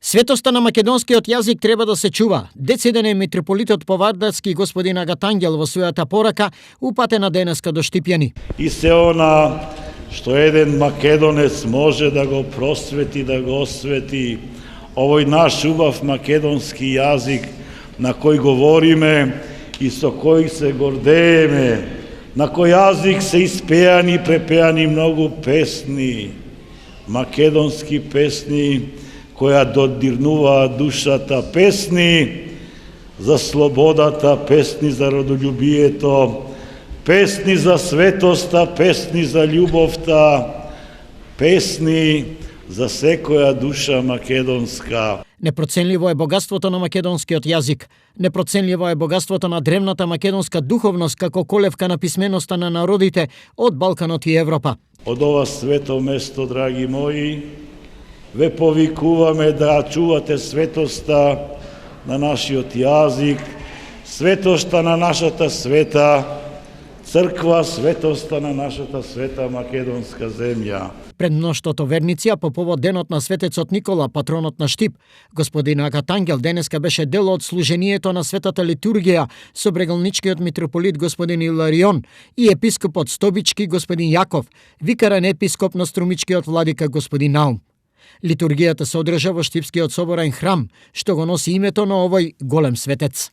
Светоста на македонскиот јазик треба да се чува. Дециден е митрополитот Повардарски господин Агатангел во својата порака упатена денеска до Штипјани. И се она што еден македонец може да го просвети, да го освети, овој наш убав македонски јазик на кој говориме и со кој се гордееме, на кој јазик се испеани, препеани многу песни, македонски песни, која додирнуваа душата, песни за слободата, песни за родолюбието, песни за светоста, песни за љубовта, песни за секоја душа македонска. Непроценливо е богатството на македонскиот јазик. Непроценливо е богатството на древната македонска духовност како колевка на писменоста на народите од Балканот и Европа. Од ова свето место, драги мои, ве повикуваме да чувате светоста на нашиот јазик, светоста на нашата света црква, светоста на нашата света македонска земја. Пред мноштвото верници, а по повод денот на светецот Никола, патронот на Штип, господин Агатангел денеска беше дел од служението на светата литургија со брегалничкиот митрополит господин Иларион и епископот Стобички господин Јаков, викарен епископ на Струмичкиот владика господин Наум. Литургијата се одржа во Штипскиот соборен храм, што го носи името на овој голем светец.